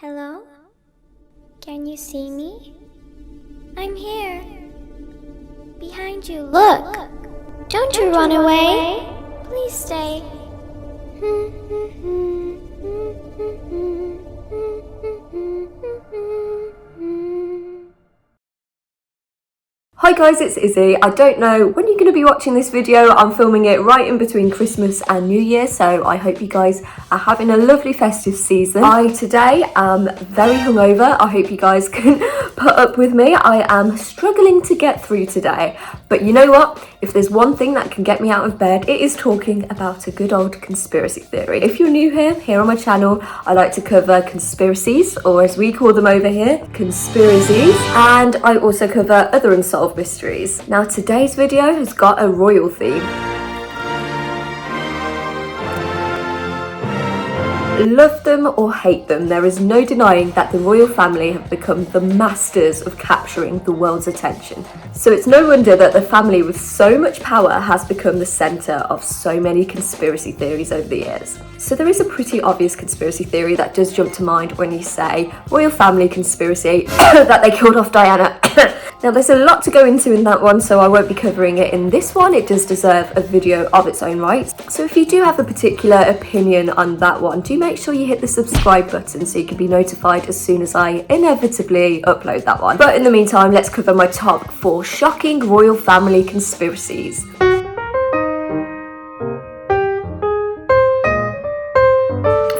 Hello? Can you see me? I'm here. Behind you, look! Don't you run away! Please stay. Hi guys, it's Izzy. I don't know when you're going to be watching this video. I'm filming it right in between Christmas and New Year, so I hope you guys are having a lovely festive season. I today am very hungover. I hope you guys can put up with me. I am struggling to get through today, but you know what? If there's one thing that can get me out of bed, it is talking about a good old conspiracy theory. If you're new here on my channel, I like to cover conspiracies, or as we call them over here, conspiracies, and I also cover other unsolved mysteries. Now today's video has got a royal theme. Love them or hate them, there is no denying that the royal family have become the masters of capturing the world's attention. So it's no wonder that the family with so much power has become the centre of so many conspiracy theories over the years. So there is a pretty obvious conspiracy theory that does jump to mind when you say royal family conspiracy, that they killed off Diana. Now there's a lot to go into in that one, so I won't be covering it in this one. It does deserve a video of its own right. So if you do have a particular opinion on that one, do make sure you hit the subscribe button so you can be notified as soon as I inevitably upload that one. But in the meantime, let's cover my top 4 shocking royal family conspiracies.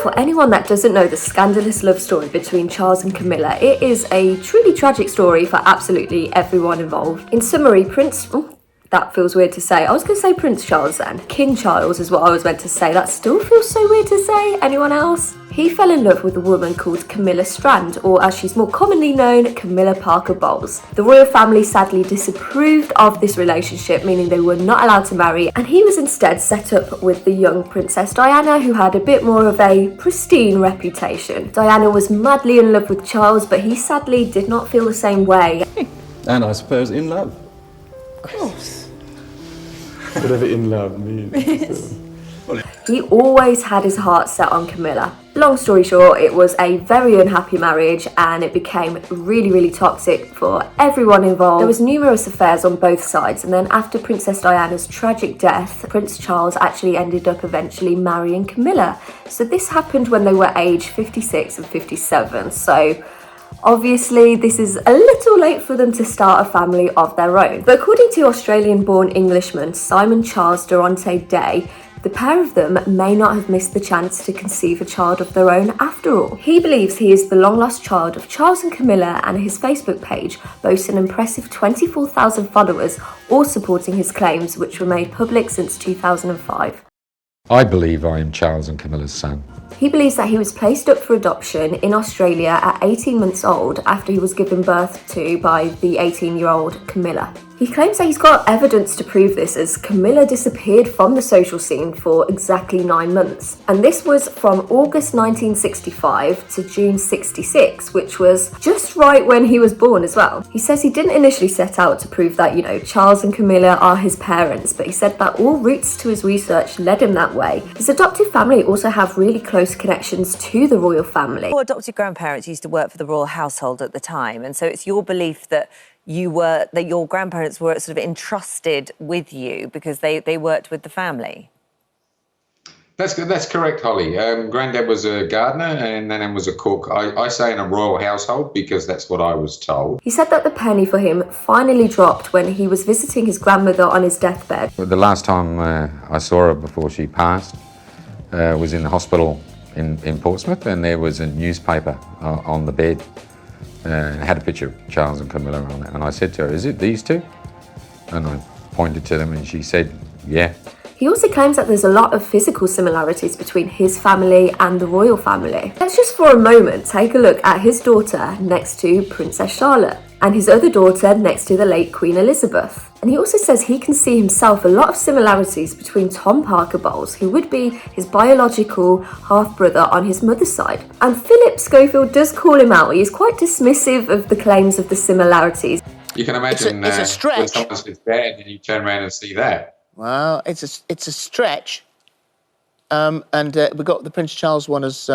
For anyone that doesn't know the scandalous love story between Charles and Camilla, it is a truly tragic story for absolutely everyone involved. In summary, that feels weird to say. I was going to say Prince Charles then. King Charles is what I was meant to say. That still feels so weird to say. Anyone else? He fell in love with a woman called Camilla Strand, or as she's more commonly known, Camilla Parker Bowles. The royal family sadly disapproved of this relationship, meaning they were not allowed to marry, and he was instead set up with the young Princess Diana, who had a bit more of a pristine reputation. Diana was madly in love with Charles, but he sadly did not feel the same way. And I suppose in love. Of course. Whatever in love means. He always had his heart set on Camilla. Long story short, it was a very unhappy marriage and it became really toxic for everyone involved. There was numerous affairs on both sides, and then after Princess Diana's tragic death, Prince Charles actually ended up eventually marrying Camilla. So this happened when they were aged 56 and 57. So obviously, this is a little late for them to start a family of their own. But according to Australian-born Englishman Simon Charles Durante Day, the pair of them may not have missed the chance to conceive a child of their own after all. He believes he is the long-lost child of Charles and Camilla, and his Facebook page boasts an impressive 24,000 followers, all supporting his claims, which were made public since 2005. I believe I am Charles and Camilla's son. He believes that he was placed up for adoption in Australia at 18 months old after he was given birth to by the 18-year-old Camilla. He claims that he's got evidence to prove this, as Camilla disappeared from the social scene for exactly 9 months. And this was from August 1965 to June 66, which was just right when he was born as well. He says he didn't initially set out to prove that, you know, Charles and Camilla are his parents, but he said that all routes to his research led him that way. His adoptive family also have really close connections to the royal family. Your adopted grandparents used to work for the royal household at the time, and so it's your belief that your grandparents were sort of entrusted with you because they worked with the family. That's correct, Holly. Granddad was a gardener and Nan was a cook. I say in a royal household because that's what I was told. He said that the penny for him finally dropped when he was visiting his grandmother on his deathbed. The last time I saw her before she passed was in the hospital in Portsmouth, and there was a newspaper on the bed. It had a picture of Charles and Camilla on it, and I said to her, "Is it these two?" And I pointed to them and she said, "Yeah." He also claims that there's a lot of physical similarities between his family and the royal family. Let's just for a moment take a look at his daughter next to Princess Charlotte, and his other daughter next to the late Queen Elizabeth. And he also says he can see himself a lot of similarities between Tom Parker Bowles, who would be his biological half-brother on his mother's side. And Philip Schofield does call him out. He is quite dismissive of the claims of the similarities. You can imagine it's a stretch. when someone says dad and you turn around and see that. Well, it's a stretch. And we got the Prince Charles one as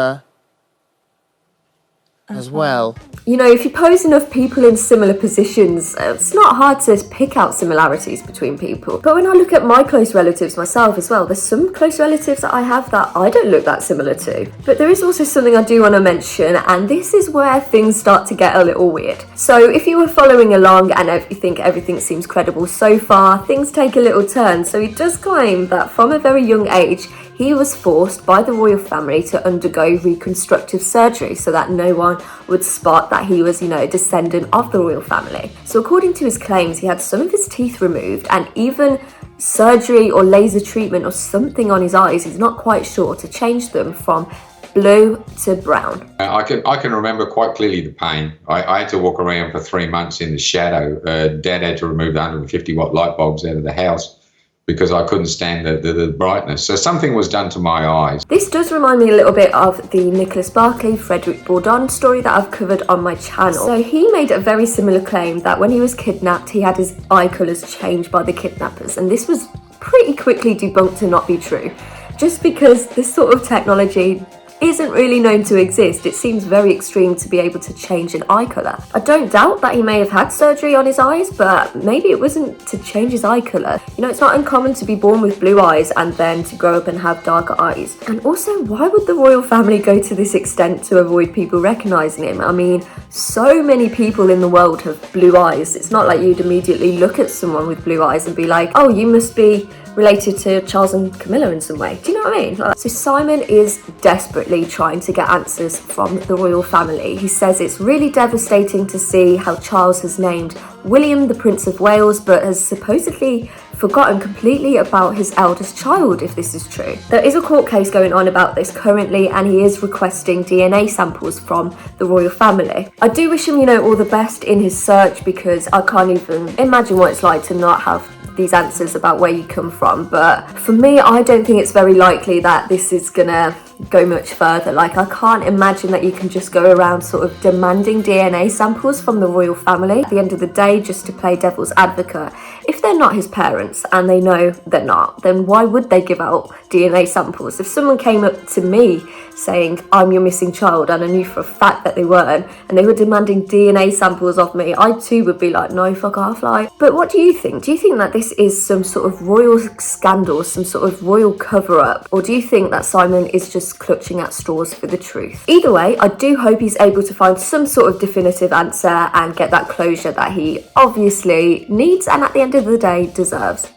as well. You know, if you pose enough people in similar positions, it's not hard to pick out similarities between people. But when I look at my close relatives myself as well, there's some close relatives that I have that I don't look that similar to. But there is also something I do want to mention, and this is where things start to get a little weird. So if you were following along and you think everything seems credible so far, things take a little turn. So he does claim that from a very young age, he was forced by the royal family to undergo reconstructive surgery so that no one would spot that he was, a descendant of the royal family. So according to his claims, he had some of his teeth removed and even surgery or laser treatment or something on his eyes, he's not quite sure, to change them from blue to brown. I can remember quite clearly the pain. I had to walk around for 3 months in the shadow. Dad had to remove the 150-watt light bulbs out of the house because I couldn't stand the brightness. So something was done to my eyes. This does remind me a little bit of the Nicholas Berkeley, Frederick Bourdon story that I've covered on my channel. So he made a very similar claim that when he was kidnapped, he had his eye colours changed by the kidnappers. And this was pretty quickly debunked to not be true. Just because this sort of technology isn't really known to exist, it seems very extreme to be able to change an eye colour. I don't doubt that he may have had surgery on his eyes, but maybe it wasn't to change his eye colour. It's not uncommon to be born with blue eyes and then to grow up and have darker eyes. And also, why would the royal family go to this extent to avoid people recognising him? I mean, so many people in the world have blue eyes. It's not like you'd immediately look at someone with blue eyes and be like, oh, you must be related to Charles and Camilla in some way. Do you know what I mean? So Simon is desperately trying to get answers from the royal family. He says it's really devastating to see how Charles has named William the Prince of Wales, but has supposedly forgotten completely about his eldest child, if this is true. There is a court case going on about this currently, and he is requesting DNA samples from the royal family. I do wish him, all the best in his search, because I can't even imagine what it's like to not have these answers about where you come from. But for me, I don't think it's very likely that this is gonna go much further. Like, I can't imagine that you can just go around sort of demanding DNA samples from the royal family. At the end of the day, just to play devil's advocate, if they're not his parents and they know they're not, then why would they give out DNA samples? If someone came up to me saying, I'm your missing child, and I knew for a fact that they weren't, and they were demanding DNA samples of me, I too would be like, no, fuck off. But what do you think? Do you think that this is some sort of royal scandal, some sort of royal cover-up? Or do you think that Simon is just clutching at straws for the truth? Either way, I do hope he's able to find some sort of definitive answer and get that closure that he obviously needs and at the end of the day deserves.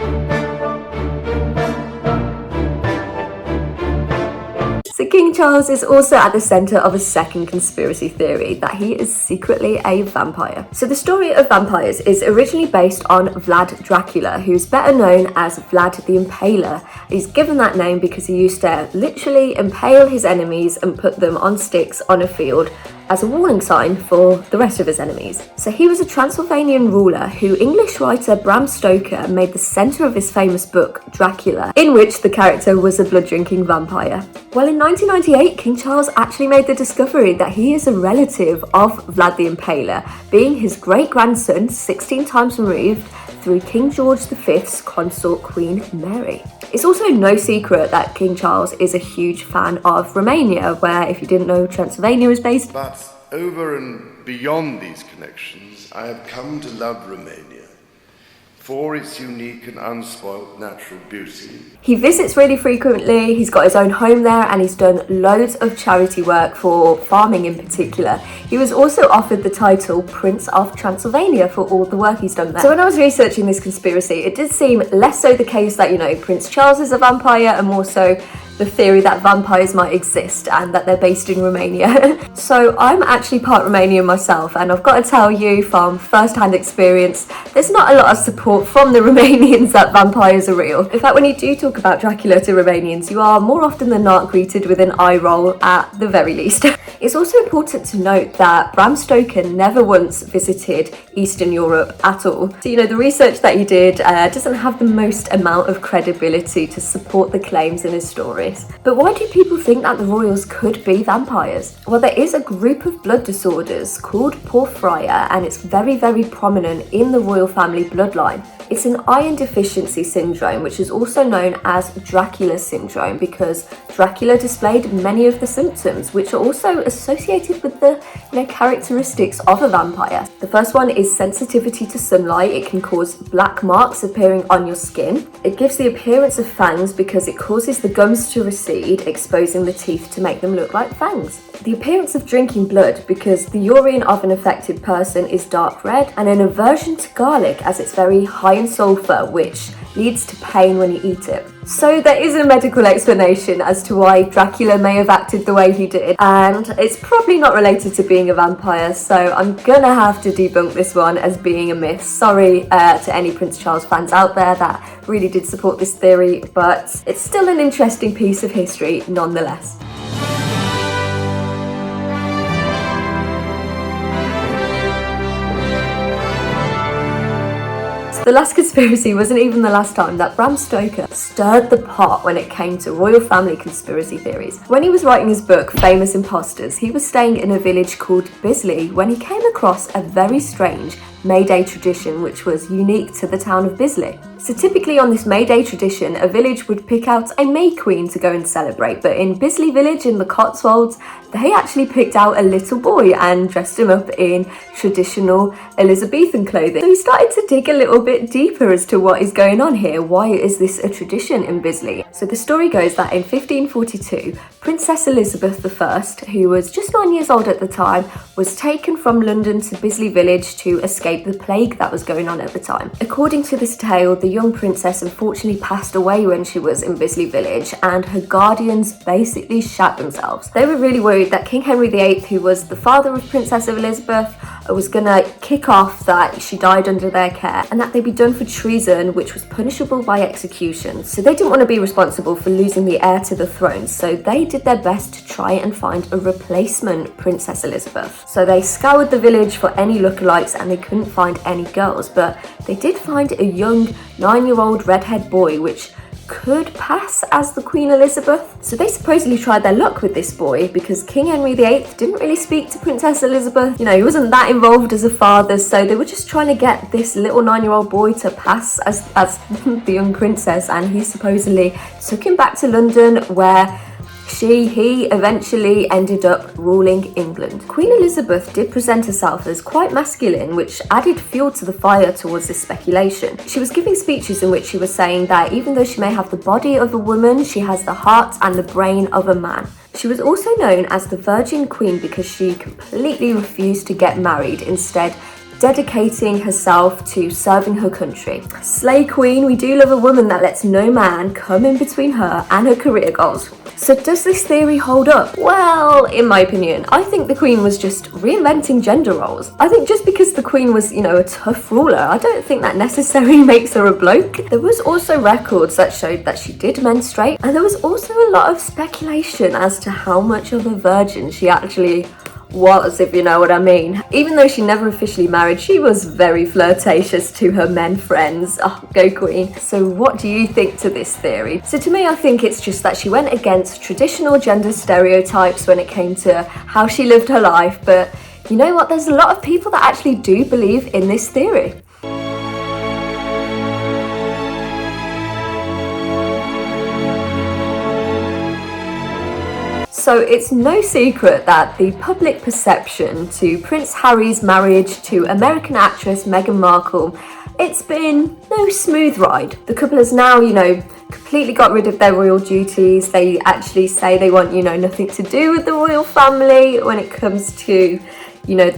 So King Charles is also at the centre of a second conspiracy theory, that he is secretly a vampire. So the story of vampires is originally based on Vlad Dracula, who's better known as Vlad the Impaler. He's given that name because he used to literally impale his enemies and put them on sticks on a field as a warning sign for the rest of his enemies. So he was a Transylvanian ruler who English writer Bram Stoker made the centre of his famous book, Dracula, in which the character was a blood-drinking vampire. Well, in 1998, King Charles actually made the discovery that he is a relative of Vlad the Impaler, being his great-grandson, 16 times removed, through King George V's consort Queen Mary. It's also no secret that King Charles is a huge fan of Romania, where, if you didn't know, Transylvania is based. But over and beyond these connections, I have come to love Romania for its unique and unspoilt natural beauty. He visits really frequently, he's got his own home there, and he's done loads of charity work for farming in particular. He was also offered the title Prince of Transylvania for all the work he's done there. So when I was researching this conspiracy, it did seem less so the case that, Prince Charles is a vampire, and more so the theory that vampires might exist and that they're based in Romania. So I'm actually part Romanian myself, and I've got to tell you from first-hand experience, there's not a lot of support from the Romanians that vampires are real. In fact, when you do talk about Dracula to Romanians, you are more often than not greeted with an eye roll at the very least. It's also important to note that Bram Stoker never once visited Eastern Europe at all. So, the research that he did doesn't have the most amount of credibility to support the claims in his stories. But why do people think that the royals could be vampires? Well, there is a group of blood disorders called porphyria, and it's very, very prominent in the royal family bloodline. It's an iron deficiency syndrome, which is also known as Dracula syndrome, because Dracula displayed many of the symptoms, which are also associated with the characteristics of a vampire. The first one is sensitivity to sunlight. It can cause black marks appearing on your skin. It gives the appearance of fangs because it causes the gums to recede, exposing the teeth to make them look like fangs. The appearance of drinking blood because the urine of an affected person is dark red, and an aversion to garlic as it's very high in sulfur, which leads to pain when you eat it. So there is a medical explanation as to why Dracula may have acted the way he did, and it's probably not related to being a vampire, so I'm gonna have to debunk this one as being a myth. Sorry to any Prince Charles fans out there that really did support this theory, but it's still an interesting piece of history nonetheless. The last conspiracy wasn't even the last time that Bram Stoker stirred the pot when it came to royal family conspiracy theories. When he was writing his book, Famous Imposters, he was staying in a village called Bisley when he came across a very strange May Day tradition which was unique to the town of Bisley. So typically on this May Day tradition, a village would pick out a May Queen to go and celebrate, but in Bisley Village in the Cotswolds, they actually picked out a little boy and dressed him up in traditional Elizabethan clothing. So he started to dig a little bit deeper as to what is going on here. Why is this a tradition in Bisley? So the story goes that in 1542, Princess Elizabeth I, who was just 9 years old at the time, was taken from London to Bisley Village to escape the plague that was going on at the time. According to this tale, the young princess unfortunately passed away when she was in Bisley Village, and her guardians basically shat themselves. They were really worried that King Henry VIII, who was the father of Princess Elizabeth, was gonna kick off that she died under their care and that they'd be done for treason, which was punishable by execution. So they didn't want to be responsible for losing the heir to the throne, so they did their best to try and find a replacement Princess Elizabeth. So they scoured the village for any lookalikes and they couldn't find any girls, but they did find a young 9-year-old redhead boy which could pass as the Queen Elizabeth. So they supposedly tried their luck with this boy because King Henry VIII didn't really speak to Princess Elizabeth. He wasn't that involved as a father, so they were just trying to get this little 9-year-old boy to pass as the young princess, and he supposedly took him back to London where he eventually ended up ruling England. Queen Elizabeth did present herself as quite masculine, which added fuel to the fire towards this speculation. She was giving speeches in which she was saying that even though she may have the body of a woman, she has the heart and the brain of a man. She was also known as the Virgin Queen because she completely refused to get married, instead dedicating herself to serving her country. Slay Queen, we do love a woman that lets no man come in between her and her career goals. So does this theory hold up? Well, in my opinion, I think the Queen was just reinventing gender roles. I think just because the Queen was, a tough ruler, I don't think that necessarily makes her a bloke. There was also records that showed that she did menstruate, and there was also a lot of speculation as to how much of a virgin she actually was, if you know what I mean. Even though she never officially married, she was very flirtatious to her men friends. Oh, go Queen. So what do you think to this theory? So to me, I think it's just that she went against traditional gender stereotypes when it came to how she lived her life, but you know what, there's a lot of people that actually do believe in this theory. So it's no secret that the public perception to Prince Harry's marriage to American actress Meghan Markle, it's been no smooth ride. The couple has now, completely got rid of their royal duties. They actually say they want, nothing to do with the royal family when it comes to,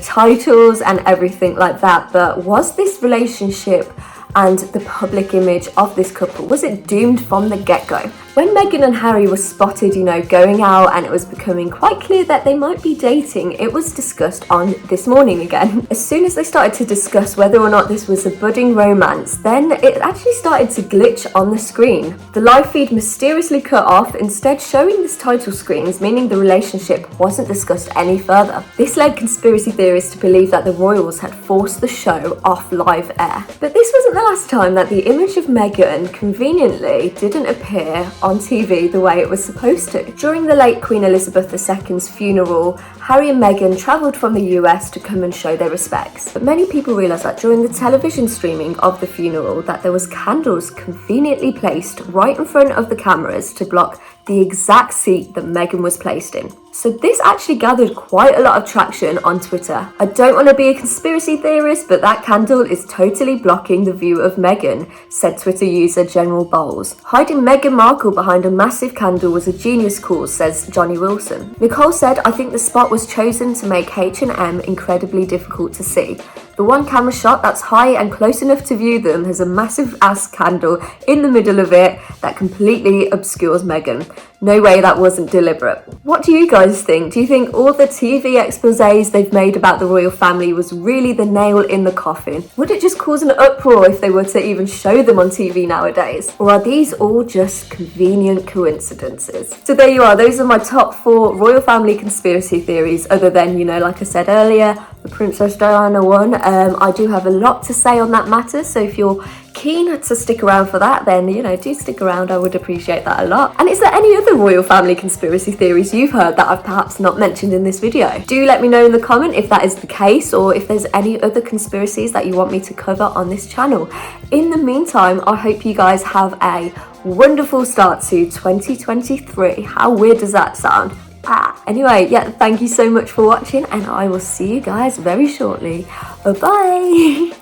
titles and everything like that. But was this relationship and the public image of this couple, was it doomed from the get-go? When Meghan and Harry were spotted, going out and it was becoming quite clear that they might be dating, it was discussed on This Morning again. As soon as they started to discuss whether or not this was a budding romance, then it actually started to glitch on the screen. The live feed mysteriously cut off, instead showing this title screens, meaning the relationship wasn't discussed any further. This led conspiracy theorists to believe that the royals had forced the show off live air. But this wasn't the last time that the image of Meghan conveniently didn't appear on TV the way it was supposed to. During the late Queen Elizabeth II's funeral, Harry and Meghan travelled from the US to come and show their respects. But many people realised that during the television streaming of the funeral that there was candles conveniently placed right in front of the cameras to block the exact seat that Meghan was placed in. So this actually gathered quite a lot of traction on Twitter. I don't want to be a conspiracy theorist, but that candle is totally blocking the view of Meghan, said Twitter user General Bowles. Hiding Meghan Markle behind a massive candle was a genius call, says Johnny Wilson. Nicole said, I think the spot was chosen to make H&M incredibly difficult to see. The one camera shot that's high and close enough to view them has a massive ass candle in the middle of it that completely obscures Meghan. No way that wasn't deliberate. What do you guys think? Do you think all the TV exposés they've made about the royal family was really the nail in the coffin? Would it just cause an uproar if they were to even show them on TV nowadays? Or are these all just convenient coincidences? So there you are, those are my top 4 royal family conspiracy theories, other than, you know, like I said earlier, the Princess Diana one. I do have a lot to say on that matter, so if you're keen to stick around for that, then, you know, do stick around. I would appreciate that a lot. And is there any other royal family conspiracy theories you've heard that I've perhaps not mentioned in this video? Do let me know in the comment if that is the case, or if there's any other conspiracies that you want me to cover on this channel. In the meantime, I hope you guys have a wonderful start to 2023. How weird does that sound? Anyway, yeah, thank you so much for watching, and I will see you guys very shortly. Bye.